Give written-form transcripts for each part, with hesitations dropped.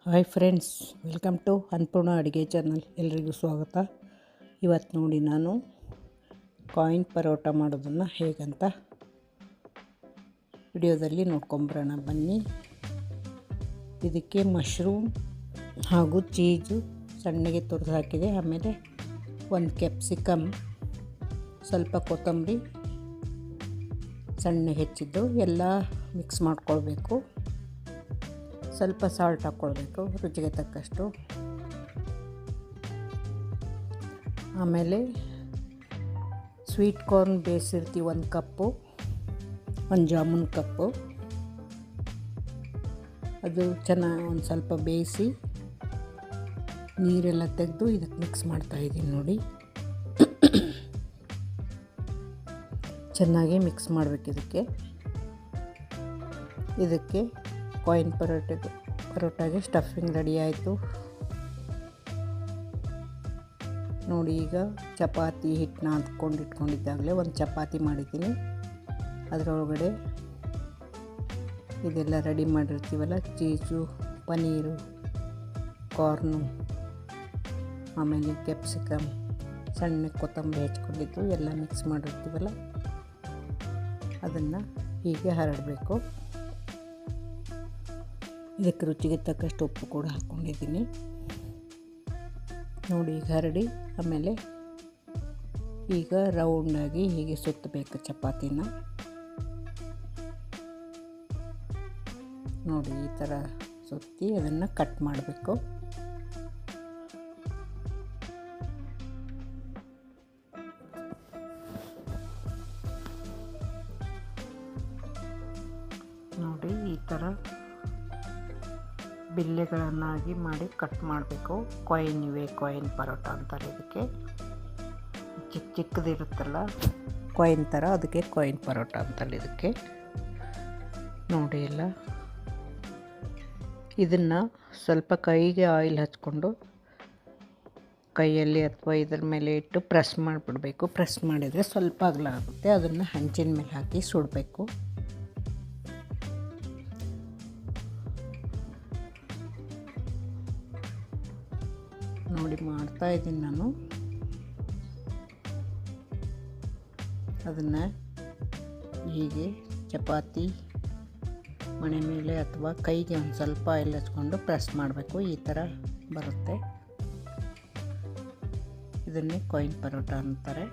Hi friends, welcome to Annapurna ಅಡುಗೆ channel. ಎಲ್ರಿಗೂ ಸ್ವಾಗತ. ಇವತ್ತು ನೋಡಿ ನಾನು ಕಾಯಿನ್ ಪರೋಟ ಮಾಡೋದನ್ನು ಹೇಗಂತ ವಿಡಿಯೋದಲ್ಲಿ ನೋಡ್ಕೊಂಬರೋಣ ಬನ್ನಿ. ಇದಕ್ಕೆ ಮಶ್ರೂಮ್ ಹಾಗೂ ಚೀಸು ಸಣ್ಣಗೆ ತುರಿದು ಹಾಕಿದೆ. ಆಮೇಲೆ ಒಂದು ಕ್ಯಾಪ್ಸಿಕಮ್, ಸ್ವಲ್ಪ ಕೊತ್ತಂಬರಿ ಸಣ್ಣ ಹೆಚ್ಚಿದ್ದು ಎಲ್ಲ ಮಿಕ್ಸ್ ಮಾಡ್ಕೊಳ್ಬೇಕು. ಸ್ವಲ್ಪ ಸಾಲ್ಟ್ ಹಾಕ್ಕೊಳ್ಬೇಕು ರುಚಿಗೆ ತಕ್ಕಷ್ಟು. ಆಮೇಲೆ ಸ್ವೀಟ್ ಕಾರ್ನ್ ಬೇಯಿಸಿರ್ತೀವಿ 1 ಕಪ್ಪು, 1 ಜಾಮೂನ್ ಕಪ್ಪು. ಅದು ಚೆನ್ನಾಗಿ ಒಂದು ಸ್ವಲ್ಪ ಬೇಯಿಸಿ ನೀರೆಲ್ಲ ತೆಗೆದು ಇದಕ್ಕೆ ಮಿಕ್ಸ್ ಮಾಡ್ತಾಯಿದ್ದೀನಿ ನೋಡಿ. ಚೆನ್ನಾಗಿ ಮಿಕ್ಸ್ ಮಾಡಬೇಕು. ಇದಕ್ಕೆ ಕಾಯಿನ್ ಪರೋಟಾಗೆ ಸ್ಟಫಿಂಗ್ ರೆಡಿ ಆಯಿತು ನೋಡಿ. ಈಗ ಚಪಾತಿ ಹಿಟ್ಟನ್ನ ಇಟ್ಕೊಂಡಿದ್ದಾಗಲೇ ಒಂದು ಚಪಾತಿ ಮಾಡಿದ್ದೀನಿ. ಅದರೊಳಗಡೆ ಇದೆಲ್ಲ ರೆಡಿ ಮಾಡಿರ್ತೀವಲ್ಲ, ಚೀಸು, ಪನ್ನೀರು, ಕಾರ್ನು, ಆಮೇಲೆ ಕ್ಯಾಪ್ಸಿಕಮ್, ಸಣ್ಣ ಕೊತ್ತಂಬರಿ ಹೆಚ್ಕೊಂಡಿದ್ದು ಎಲ್ಲ ಮಿಕ್ಸ್ ಮಾಡಿರ್ತೀವಲ್ಲ, ಅದನ್ನು ಹೀಗೆ ಹರಡಬೇಕು. ಇದಕ್ಕೆ ರುಚಿಗೆ ತಕ್ಕಷ್ಟು ಉಪ್ಪು ಕೂಡ ಹಾಕ್ಕೊಂಡಿದ್ದೀನಿ ನೋಡಿ. ಈಗ ಹರಡಿ ಆಮೇಲೆ ಈಗ ರೌಂಡಾಗಿ ಹೀಗೆ ಸುತ್ತಬೇಕು ಚಪಾತಿನ ನೋಡಿ. ಈ ಥರ ಸುತ್ತಿ ಅದನ್ನು ಕಟ್ ಮಾಡಬೇಕು. ನೋಡಿ ಈ ಥರ ಬಿಲ್ಲೆಗಳನ್ನಾಗಿ ಮಾಡಿ ಕಟ್ ಮಾಡಬೇಕು. ಕಾಯಿನ್ ಪರೋಟ ಅಂತಾರೆ ಇದಕ್ಕೆ. ಚಿಕ್ಕದಿರುತ್ತಲ್ಲ ಕಾಯಿನ್ ಥರ, ಅದಕ್ಕೆ ಕಾಯಿನ್ ಪರೋಟ ಅಂತಾರೆ ಇದಕ್ಕೆ ನೋಡಿ. ಎಲ್ಲ ಇದನ್ನು ಸ್ವಲ್ಪ ಕೈಗೆ ಆಯಿಲ್ ಹಚ್ಕೊಂಡು ಕೈಯಲ್ಲಿ ಅಥವಾ ಇದ್ರ ಮೇಲೆ ಇಟ್ಟು ಪ್ರೆಸ್ ಮಾಡಿಬಿಡಬೇಕು. ಪ್ರೆಸ್ ಮಾಡಿದರೆ ಸ್ವಲ್ಪ ಅಗಲ ಆಗುತ್ತೆ. ಅದನ್ನು ಹಂಚಿನ ಮೇಲೆ ಹಾಕಿ ಸುಡಬೇಕು. ನೋಡಿ ಮಾಡ್ತಾಯಿದ್ದೀನಿ ನಾನು. ಅದನ್ನು ಹೀಗೆ ಚಪಾತಿ ಮಣೆ ಮೇಲೆ ಅಥವಾ ಕೈಗೆ ಒಂದು ಸ್ವಲ್ಪ ಆಯಿಲ್ ಹಚ್ಕೊಂಡು ಪ್ರೆಸ್ ಮಾಡಬೇಕು. ಈ ಥರ ಬರುತ್ತೆ. ಇದನ್ನೇ ಕಾಯಿನ್ ಪರೋಟ ಅಂತಾರೆ.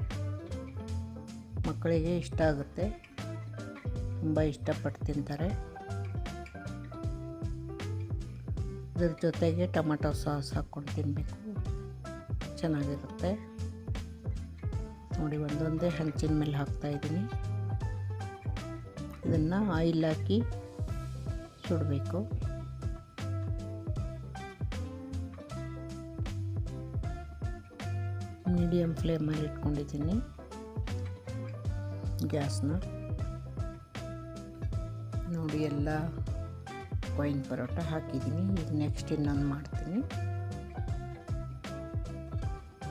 ಮಕ್ಕಳಿಗೆ ಇಷ್ಟ ಆಗುತ್ತೆ, ತುಂಬ ಇಷ್ಟಪಟ್ಟು ತಿಂತಾರೆ. ಇದ್ರ ಜೊತೆಗೆ ಟೊಮೆಟೊ ಸಾಸ್ ಹಾಕ್ಕೊಂಡು ತಿನ್ನಬೇಕು, ಚೆನ್ನಾಗಿರುತ್ತೆ ನೋಡಿ. ಒಂದೊಂದೇ ಹಂಚಿನ ಮೇಲೆ ಹಾಕ್ತಾಯಿದ್ದೀನಿ. ಇದನ್ನು ಆಯಿಲ್ ಹಾಕಿ ಸುಡಬೇಕು. ಮೀಡಿಯಮ್ ಫ್ಲೇಮಲ್ಲಿ ಇಟ್ಕೊಂಡಿದ್ದೀನಿ ಗ್ಯಾಸ್ನ ನೋಡಿ. ಎಲ್ಲ ಕಾಯಿನ್ ಪರೋಟ ಹಾಕಿದ್ದೀನಿ. ಈಗ ನೆಕ್ಸ್ಟ್ ಇನ್ನೊಂದು ಮಾಡ್ತೀನಿ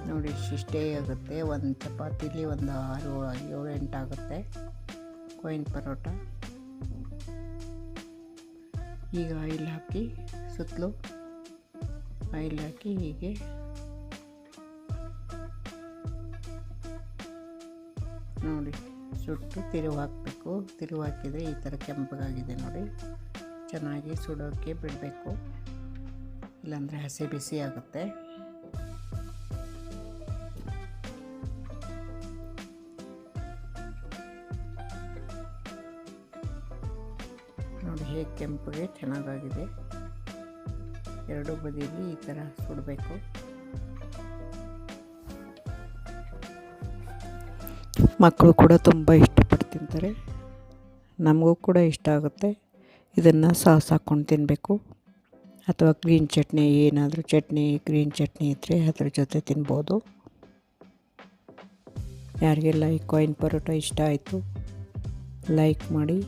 ನೋಡಿ. ಇಷ್ಟೇ ಆಗುತ್ತೆ. ಒಂದು ಚಪಾತಿಲಿ ಒಂದು 6-7-8 ಆಗುತ್ತೆ ಕಾಯಿನ್ ಪರೋಟ. ಈಗ ಆಯಿಲ್ ಹಾಕಿ ಸುತ್ತಲೂ ಆಯಿಲ್ ಹಾಕಿ ಹೀಗೆ ನೋಡಿ ಸುಟ್ಟು ತಿರುವು ಹಾಕಬೇಕು. ತಿರುವು ಹಾಕಿದರೆ ಈ ಥರ ಕೆಂಪಗಾಗಿದೆ ನೋಡಿ. ಚೆನ್ನಾಗಿ ಸುಡೋಕ್ಕೆ ಬಿಡಬೇಕು, ಇಲ್ಲಾಂದರೆ ಹಸಿ ಬಿಸಿ ಆಗುತ್ತೆ. ನೋಡಿ ಹೇಗೆ ಕೆಂಪಗೆ ಚೆನ್ನಾಗಾಗಿದೆ. ಎರಡೂ ಬದಿಯಲ್ಲಿ ಈ ಥರ ಸುಡಬೇಕು. ಮಕ್ಕಳು ಕೂಡ ತುಂಬ ಇಷ್ಟಪಟ್ಟು ತಿಂತಾರೆ, ನಮಗೂ ಕೂಡ ಇಷ್ಟ ಆಗುತ್ತೆ. ಇದನ್ನು ಸಾಸ್ ಹಾಕ್ಕೊಂಡು ತಿನ್ನಬೇಕು ಅಥವಾ ಗ್ರೀನ್ ಚಟ್ನಿ, ಏನಾದರೂ ಚಟ್ನಿ, ಗ್ರೀನ್ ಚಟ್ನಿ ಇದ್ದರೆ ಅದ್ರ ಜೊತೆ ತಿನ್ಬೋದು. ಯಾರಿಗೆಲ್ಲ ಈ ಕಾಯಿನ್ ಪರೋಟ ಇಷ್ಟ ಆಯಿತು ಲೈಕ್ ಮಾಡಿ.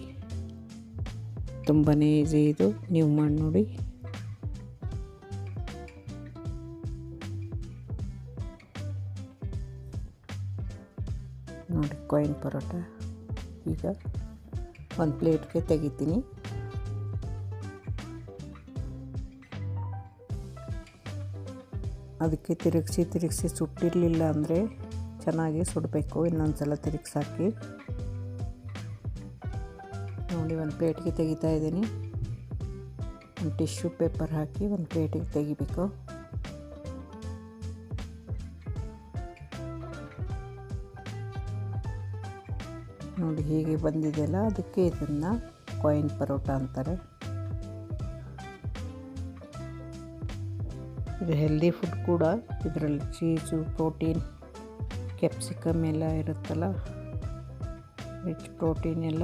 ತುಂಬಾ ಈಸಿ ಇದು, ನೀವು ಮಾಡಿ ನೋಡಿ. ನೋಡಿ ಕಾಯಿನ್ ಪರೋಟ ಈಗ ಒಂದು ಪ್ಲೇಟ್ಗೆ ತೆಗಿತೀನಿ. ಅದಕ್ಕೆ ತಿರುಗಿಸಿ ಸುಟ್ಟಿರಲಿಲ್ಲ ಅಂದರೆ ಚೆನ್ನಾಗಿ ಸುಡಬೇಕು. ಇನ್ನೊಂದು ಸಲ ತಿರುಗಿಸಾಕಿ ನೋಡಿ ಒಂದು ಪ್ಲೇಟ್ಗೆ ತೆಗಿತಾ ಇದ್ದೀನಿ. ಒಂದು ಟಿಶ್ಯೂ ಪೇಪರ್ ಹಾಕಿ ಒಂದು ಪ್ಲೇಟಿಗೆ ತೆಗಿಬೇಕು. ನೋಡಿ ಹೀಗೆ ಬಂದಿದೆಯಲ್ಲ, ಅದಕ್ಕೆ ಇದನ್ನು ಕಾಯಿನ್ ಪರೋಟ ಅಂತಾರೆ. ಇದು ಹೆಲ್ದಿ ಫುಡ್ ಕೂಡ. ಇದರಲ್ಲಿ ಚೀಸು, ಪ್ರೋಟೀನ್, ಕ್ಯಾಪ್ಸಿಕಮ್ ಎಲ್ಲ ಇರುತ್ತಲ್ಲ, ರಿಚ್ ಪ್ರೋಟೀನ್ ಎಲ್ಲ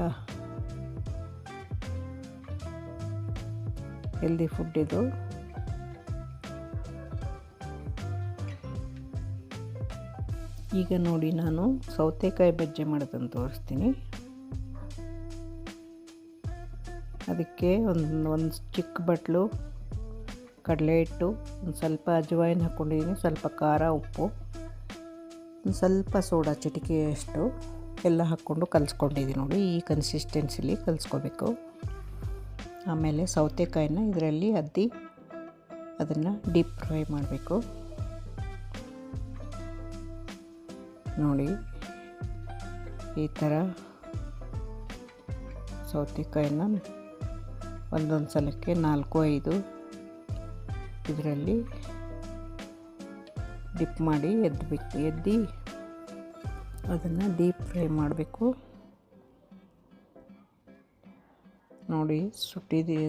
ಹೆಲ್ದಿ ಫುಡ್ ಇದು. ಈಗ ನೋಡಿ ನಾನು ಸೌತೆಕಾಯಿ ಬಜ್ಜಿ ಮಾಡೋದನ್ನು ತೋರಿಸ್ತೀನಿ. ಅದಕ್ಕೆ ಒಂದು ಚಿಕ್ಕ ಬಟ್ಲು ಕಡಲೆ ಹಿಟ್ಟು, ಒಂದು ಸ್ವಲ್ಪ ಅಜವಾಯಿನ ಹಾಕ್ಕೊಂಡಿದ್ದೀನಿ, ಸ್ವಲ್ಪ ಖಾರ, ಉಪ್ಪು, ಒಂದು ಸ್ವಲ್ಪ ಸೋಡಾ ಚಿಟಿಕೆಯಷ್ಟು ಎಲ್ಲ ಹಾಕ್ಕೊಂಡು ಕಲಿಸ್ಕೊಂಡಿದ್ದೀನಿ. ನೋಡಿ ಈ ಕನ್ಸಿಸ್ಟೆನ್ಸಿಲಿ ಕಲಿಸ್ಕೋಬೇಕು. ಆಮೇಲೆ ಸೌತೆಕಾಯಿನ ಇದರಲ್ಲಿ ಅದ್ದಿ ಅದನ್ನು ಡೀಪ್ ಫ್ರೈ ಮಾಡಬೇಕು. ನೋಡಿ ಈ ಥರ ಸೌತೆಕಾಯಿನ ಒಂದೊಂದು ಸಲಕ್ಕೆ 4-5 ಇದರಲ್ಲಿ ಡಿಪ್ ಮಾಡಿ ಎದ್ದಿ ಅದನ್ನು ಡೀಪ್ ಫ್ರೈ ಮಾಡಬೇಕು. ನೋಡಿ ಸುಟ್ಟಿದೆ,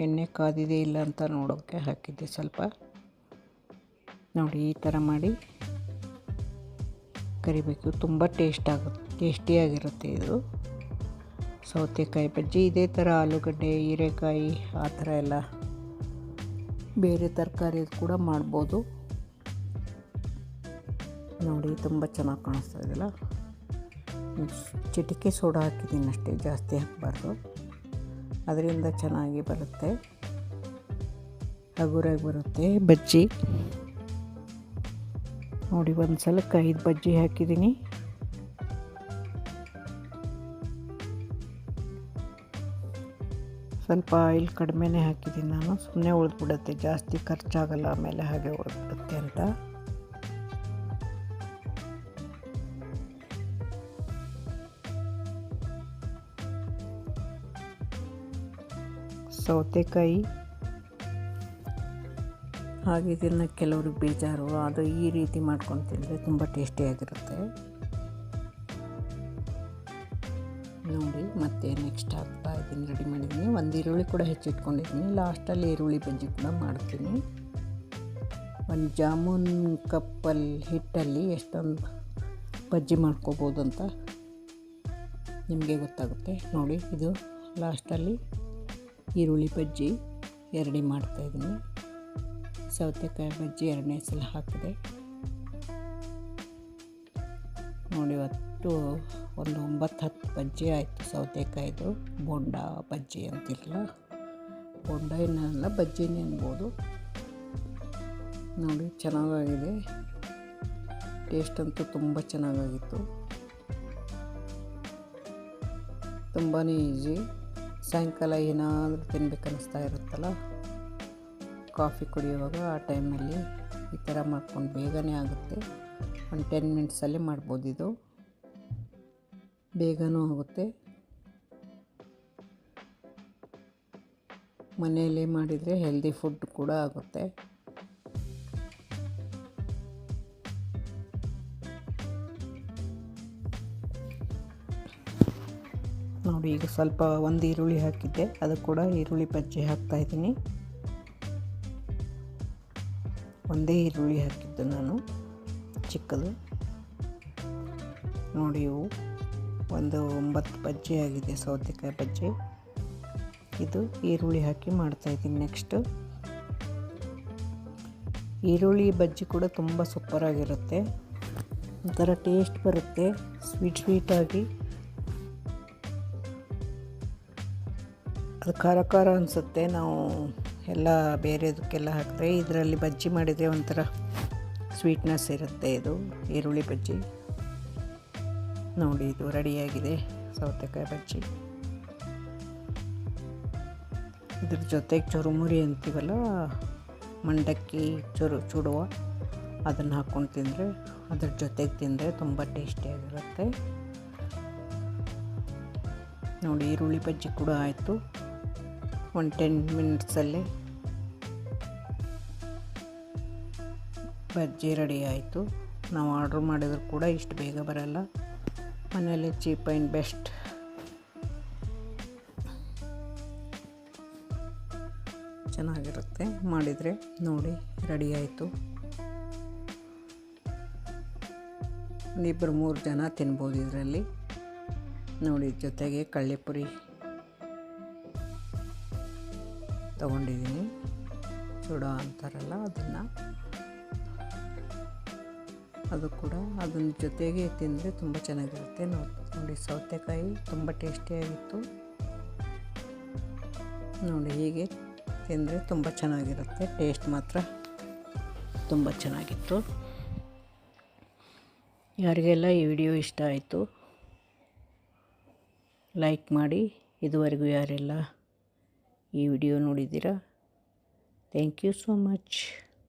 ಎಣ್ಣೆ ಕಾದಿದೆ ಇಲ್ಲ ಅಂತ ನೋಡೋಕ್ಕೆ ಹಾಕಿದ್ದೆ ಸ್ವಲ್ಪ. ನೋಡಿ ಈ ಥರ ಮಾಡಿ ಕರಿಬೇಕು. ತುಂಬ ಟೇಸ್ಟಿಯಾಗಿರುತ್ತೆ ಇದು ಸೌತೆಕಾಯಿ ಬಜ್ಜಿ. ಇದೇ ಥರ ಆಲೂಗಡ್ಡೆ, ಹೀರೆಕಾಯಿ ಆ ಥರ ಎಲ್ಲ ಬೇರೆ ತರಕಾರಿ ಕೂಡ ಮಾಡ್ಬೋದು. ನೋಡಿ ತುಂಬ ಚೆನ್ನಾಗಿ ಕಾಣಿಸ್ತಾ ಇದೆಯಲ್ಲ. ಚಿಟಿಕೆ ಸೋಡಾ ಹಾಕಿದ್ದೀನಿ ಅಷ್ಟೇ, ಜಾಸ್ತಿ ಹಾಕಬಾರ್ದು. ಅದರಿಂದ ಚೆನ್ನಾಗಿ ಬರುತ್ತೆ, ಹಗುರಾಗಿ ಬರುತ್ತೆ ಬಜ್ಜಿ. ನೋಡಿ ಒಂದು ಸಲಕ್ಕೆ 5 ಬಜ್ಜಿ ಹಾಕಿದ್ದೀನಿ. ಸ್ವಲ್ಪ ಆಯಿಲ್ ಕಡಿಮೆನೇ ಹಾಕಿದ್ದೀನಿ ನಾನು, ಸುಮ್ಮನೆ ಉಳಿದ್ಬಿಡುತ್ತೆ, ಜಾಸ್ತಿ ಖರ್ಚಾಗಲ್ಲ ಆಮೇಲೆ ಹಾಗೆ ಉಳಿದ್ಬಿಡುತ್ತೆ ಅಂತ. ಸೌತೆಕಾಯಿ ಹಾಗೆ ಇದನ್ನು ಕೆಲವ್ರಿಗೆ ಬೇಜಾರು, ಅದು ಈ ರೀತಿ ಮಾಡ್ಕೊಂಡು ತಿಂದರೆ ತುಂಬ ಟೇಸ್ಟಿಯಾಗಿರುತ್ತೆ. ನೋಡಿ ಮತ್ತೆ ನೆಕ್ಸ್ಟ್ ಹಾಕ್ತಾ ಇದ್ದೀನಿ, ರೆಡಿ ಮಾಡಿದ್ದೀನಿ. ಒಂದು ಈರುಳ್ಳಿ ಕೂಡ ಹೆಚ್ಚಿಟ್ಕೊಂಡಿದ್ದೀನಿ. ಲಾಸ್ಟಲ್ಲಿ ಈರುಳ್ಳಿ ಬಜ್ಜಿ ಕೂಡ ಮಾಡ್ತೀನಿ. ಒಂದು ಜಾಮೂನ್ ಕಪ್ಪಲ್ಲಿ ಹಿಟ್ಟಲ್ಲಿ ಎಷ್ಟೊಂದು ಬಜ್ಜಿ ಮಾಡ್ಕೋಬೋದು ಅಂತ ನಿಮಗೆ ಗೊತ್ತಾಗುತ್ತೆ. ನೋಡಿ ಇದು ಲಾಸ್ಟಲ್ಲಿ ಈರುಳ್ಳಿ ಬಜ್ಜಿ ರೆಡಿ ಮಾಡ್ತಾಯಿದ್ದೀನಿ. ಸೌತೆಕಾಯಿ ಬಜ್ಜಿ 2ನೇ ಸಲ ಹಾಕಿದೆ. ನೋಡಿ ಇವತ್ತು ಒಂದು 9-10 ಬಜ್ಜಿ ಆಯಿತು ಸೌತೆಕಾಯಿದು. ಬೋಂಡ ಬಜ್ಜಿ ಅಂತಿರಲ್ಲ, ಬೋಂಡ ಏನಲ್ಲ ಬಜ್ಜಿನೇ ಅನ್ಬೋದು. ನೋಡಿ ಚೆನ್ನಾಗಾಗಿದೆ, ಟೇಸ್ಟ್ ಅಂತೂ ತುಂಬ ಚೆನ್ನಾಗಾಗಿತ್ತು. ತುಂಬಾ ಈಸಿ. ಸಾಯಂಕಾಲ ಏನಾದರೂ ತಿನ್ಬೇಕನ್ನಿಸ್ತಾ ಇರುತ್ತಲ್ಲ, ಕಾಫಿ ಕುಡಿಯುವಾಗ ಆ ಟೈಮಲ್ಲಿ ಈ ಥರ ಮಾಡ್ಕೊಂಡು ಬೇಗನೆ ಆಗುತ್ತೆ. ಒಂದು 10 ಮಿನಿಟ್ಸಲ್ಲಿ ಮಾಡ್ಬೋದು. ಇದು ಬೇಗನೂ ಆಗುತ್ತೆ, ಮನೆಯಲ್ಲೇ ಮಾಡಿದರೆ ಹೆಲ್ದಿ ಫುಡ್ ಕೂಡ ಆಗುತ್ತೆ. ನೋಡಿ ಈಗ ಸ್ವಲ್ಪ ಒಂದು ಈರುಳ್ಳಿ ಹಾಕಿದ್ದೆ, ಅದು ಕೂಡ ಈರುಳ್ಳಿ ಬಜ್ಜಿ ಹಾಕ್ತಾಯಿದ್ದೀನಿ. ಒಂದೇ ಈರುಳ್ಳಿ ಹಾಕಿದ್ದು ನಾನು, ಚಿಕ್ಕದು. ನೋಡಿ ಇವು ಒಂದು 9 ಬಜ್ಜಿ ಆಗಿದೆ ಸೌತೆಕಾಯಿ ಬಜ್ಜಿ. ಇದು ಈರುಳ್ಳಿ ಹಾಕಿ ಮಾಡ್ತಾಯಿದ್ದೀನಿ. ನೆಕ್ಸ್ಟು ಈರುಳ್ಳಿ ಬಜ್ಜಿ ಕೂಡ ತುಂಬ ಸೂಪರಾಗಿರುತ್ತೆ, ಒಂಥರ ಟೇಸ್ಟ್ ಬರುತ್ತೆ, ಸ್ವೀಟಾಗಿ. ಅದು ಖಾರ ಅನಿಸುತ್ತೆ. ನಾವು ಎಲ್ಲ ಬೇರೆದಕ್ಕೆಲ್ಲ ಹಾಕಿದ್ರೆ ಇದರಲ್ಲಿ ಬಜ್ಜಿ ಮಾಡಿದರೆ ಒಂಥರ ಸ್ವೀಟ್ನೆಸ್ ಇರುತ್ತೆ. ಇದು ಈರುಳ್ಳಿ ಬಜ್ಜಿ ನೋಡಿ, ಇದು ರೆಡಿಯಾಗಿದೆ ಸೌತೆಕಾಯಿ ಬಜ್ಜಿ. ಇದ್ರ ಜೊತೆಗೆ ಚುರುಮುರಿ ಅಂತೀವಲ್ಲ, ಮಂಡಕ್ಕಿ ಚುಡುವ, ಅದನ್ನು ಹಾಕ್ಕೊಂಡು ತಿಂದರೆ, ಅದ್ರ ಜೊತೆಗೆ ತಿಂದರೆ ತುಂಬ ಟೇಸ್ಟಿಯಾಗಿರುತ್ತೆ. ನೋಡಿ, ಈರುಳ್ಳಿ ಬಜ್ಜಿ ಕೂಡ ಆಯಿತು. 10 ಮಿನಿಟ್ಸಲ್ಲಿ ಬಜ್ಜಿ ರೆಡಿ ಆಯಿತು. ನಾವು ಆರ್ಡ್ರ್ ಮಾಡಿದ್ರು ಕೂಡ ಇಷ್ಟು ಬೇಗ ಬರಲ್ಲ. ಮನೆಯಲ್ಲೇ ಚೀಪ್ ಆ್ಯಂಡ್ ಬೆಸ್ಟ್. ಚೆನ್ನಾಗಿರುತ್ತೆ ಮಾಡಿದರೆ. ನೋಡಿ, ರೆಡಿ ಆಯಿತು. 2-3 ಜನ ತಿನ್ಬೋದು ಇದರಲ್ಲಿ. ನೋಡಿ, ಜೊತೆಗೆ ಕಳ್ಳೆಪುರಿ ತೊಗೊಂಡಿದ್ದೀನಿ. ಚೂಡ ಅಂತಾರಲ್ಲ ಅದನ್ನು, ಅದು ಕೂಡ ಅದನ್ನ ಜೊತೆಗೆ ತಿಂದರೆ ತುಂಬ ಚೆನ್ನಾಗಿರುತ್ತೆ. ನೋಡಿ, ಸೌತೆಕಾಯಿ ತುಂಬ ಟೇಸ್ಟಿಯಾಗಿತ್ತು. ನೋಡಿ, ಹೀಗೆ ತಿಂದರೆ ತುಂಬ ಚೆನ್ನಾಗಿರುತ್ತೆ. ಟೇಸ್ಟ್ ಮಾತ್ರ ತುಂಬ ಚೆನ್ನಾಗಿತ್ತು. ಯಾರಿಗೆಲ್ಲ ಈ ವಿಡಿಯೋ ಇಷ್ಟ ಆಯಿತು ಲೈಕ್ ಮಾಡಿ. ಇದುವರೆಗೂ ಯಾರೆಲ್ಲ ಈ ವಿಡಿಯೋ ನೋಡಿದ್ದೀರಾ, ಥ್ಯಾಂಕ್ ಯು ಸೋ ಮಚ್.